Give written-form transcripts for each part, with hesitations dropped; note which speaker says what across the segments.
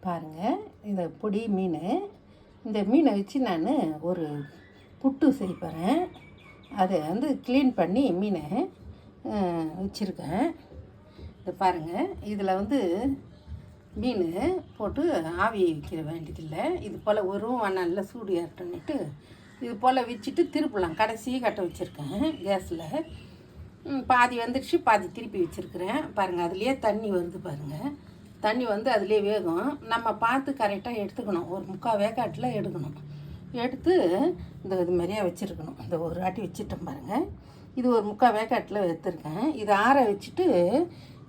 Speaker 1: பாருங்கள், இந்த பொடி மீன். இந்த மீனை வச்சு நான் ஒரு புட்டு செய்ய போகிறேன். அதை க்ளீன் பண்ணி மீனை வச்சுருக்கேன். இது பாருங்கள், இதில் மீன் போட்டு ஆவி வைக்கிற வேண்டியதில்லை. இது போல் ஒரு நல்லா சூடு ஏறட்டுன்னுட்டு இது போல் வச்சுட்டு திருப்பலாம். கடைசி கட்ட வச்சுருக்கேன் கேஸில். பாதி வந்துடுச்சு, பாதி திருப்பி வச்சுருக்கிறேன். பாருங்கள், அதுலேயே தண்ணி வருது பாருங்கள். தண்ணி அதிலே வேகும். நம்ம பார்த்து கரெக்டாக எடுத்துக்கணும். ஒரு 3/4 வேக்காட்டில் எடுக்கணும். எடுத்து இது மாதிரியாக வச்சுருக்கணும். இந்த ஒரு வாட்டி வச்சுட்டேன் பாருங்கள். இது ஒரு 3/4 வேக்காட்டில் எடுத்துருக்கேன். இதை ஆற வச்சுட்டு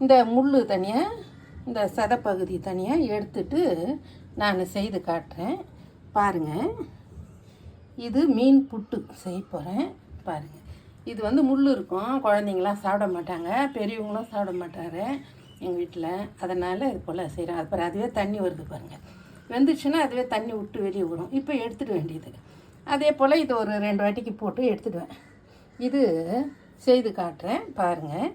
Speaker 1: இந்த முள் தனியாக, இந்த சதைப்பகுதி தனியாக எடுத்துட்டு நான் செய்து காட்டுறேன். பாருங்கள், இது மீன் புட்டு செய்ய போகிறேன். பாருங்கள், இது முள் இருக்கும். குழந்தைங்களாம் சாப்பிட மாட்டாங்க, பெரியவங்களும் சாப்பிட மாட்டார் எங்கள் வீட்டில். அதனால் இது போல் செய்கிறேன். அது அதுவே தண்ணி வருது பாருங்கள். வெந்துச்சுன்னா அதுவே தண்ணி விட்டு வெளியே வரும். இப்போ எடுத்துட வேண்டியது. அதே போல் இது ஒரு 2 வாட்டிக்கு போட்டு எடுத்துடுவேன். இது செய்து காட்டுறேன் பாருங்கள்.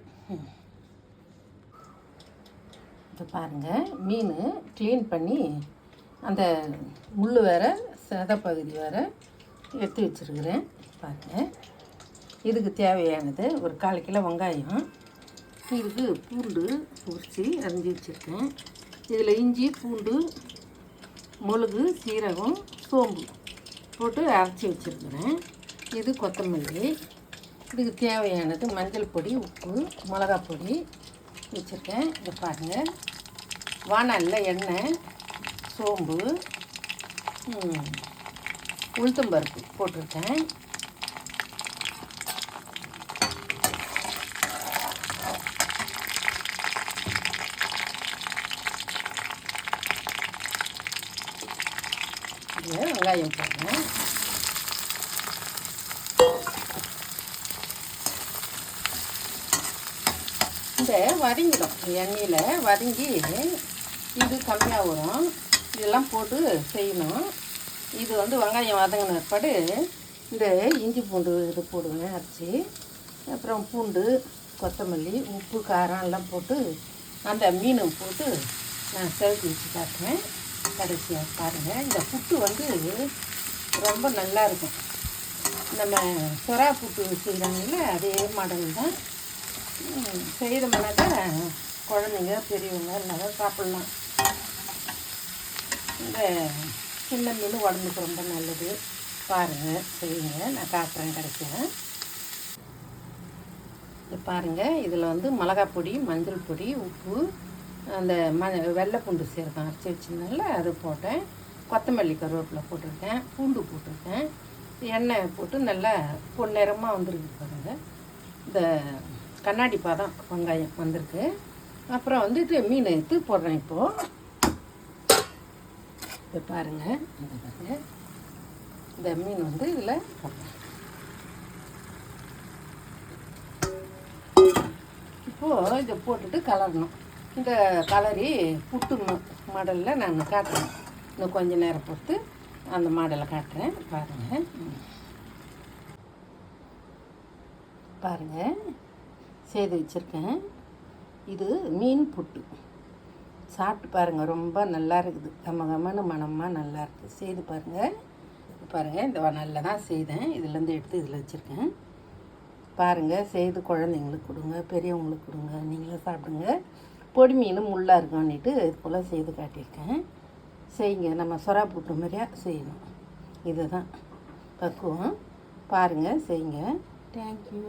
Speaker 1: இப்போ பாருங்கள், மீன் க்ளீன் பண்ணி அந்த முள் வேறு சதைப்பகுதி வேறு எடுத்து வச்சுருக்கிறேன். பாருங்கள், இதுக்கு தேவையானது ஒரு 1/4 கிலோ வெங்காயம், இதுக்கு பூண்டு உரித்து அரிஞ்சு வச்சுருக்கேன். இதில் இஞ்சி, பூண்டு, மிளகு, சீரகம், சோம்பு போட்டு அரைச்சி வச்சுருக்கிறேன். இது கொத்தமல்லி. இதுக்கு தேவையானது மஞ்சள் பொடி, உப்பு, மிளகாய் பொடி வச்சுருக்கேன். இதை பாருங்கள், வாணலியில் எண்ணெய், சோம்பு, உளுத்தம்பருப்பு போட்டிருக்கேன். வெங்காயம் போடுறேன். இந்த வதங்கிடும், எண்ணெயில் வதங்கி இது கம்மியாக வரும். இதெல்லாம் போட்டு செய்யணும். இது வெங்காயம் வதங்கின பிற்பாடு இந்த இஞ்சி பூண்டு இது போடுவேன் அரைச்சி. அப்புறம் பூண்டு, கொத்தமல்லி, உப்பு, காரம் எல்லாம் போட்டு அந்த மீனை போட்டு நான் செவத்தி வச்சு காட்டுறேன். கடைசியாக பாருங்கள், இந்த புட்டு ரொம்ப நல்லா இருக்கும். நம்ம சொரா புட்டு செய்கிறாங்கல்ல, அதே மாடல் தான் செய்தோம்னாக்கா குழந்தைங்க பெரியவங்க எல்லாம் சாப்பிட்லாம். இந்த சின்ன மீன் உடம்புக்கு ரொம்ப நல்லது. பாருங்கள், செய்யுங்க, நான் காட்டுறேன் கடைசியாக. இது பாருங்கள், இதில் மிளகாய் பொடி, மஞ்சள் பொடி, உப்பு, அந்த வெள்ளை பூண்டு சீரகம் அரைச்சி வச்சுருந்தால அது போட்டேன். கொத்தமல்லி, கருவேப்பிலை போட்டிருக்கேன். பூண்டு போட்டிருக்கேன். எண்ணெய் போட்டு நல்லா பொன்னிறமாக வந்திருக்கு பாருங்கள். இந்த கண்ணாடி பாதம் வெங்காயம் வந்திருக்கு. அப்புறம் இது மீன் எடுத்து போடுறேன். இப்போது இப்போ பாருங்கள், இந்த மீன் இதில் போடுறேன். இப்போது இதை போட்டுட்டு கலரணும். இந்த கலரி புட்டு மாடலில் நான் காட்டுறேன். இன்னும் கொஞ்சம் நேரம் பொறுத்து அந்த மாடலை காட்டுறேன். பாருங்கள், பாருங்கள், செய்து வச்சுருக்கேன். இது மீன் புட்டு. சாப்பிட்டு பாருங்கள், ரொம்ப நல்லா இருக்குது. கமகமான மனமாக நல்லா இருக்குது. செய்து பாருங்கள். பாருங்கள், இந்த நல்லா தான் செய்தேன். இதுலேருந்து எடுத்து இதில் வச்சுருக்கேன். பாருங்கள், செய்து குழந்தைங்களுக்கு கொடுங்க, பெரியவங்களுக்கு கொடுங்க, நீங்களும் சாப்பிடுங்க. பொடி மீன் முள்ளாக இருக்கும்னுட்டு இது போல் செய்து காட்டியிருக்கேன். செய்யுங்க, நம்ம சொரா புட்டு மாதிரியாக செய்யணும். இதுதான் பக்குவம். பாருங்கள், செய்யுங்க. தேங்க்யூ.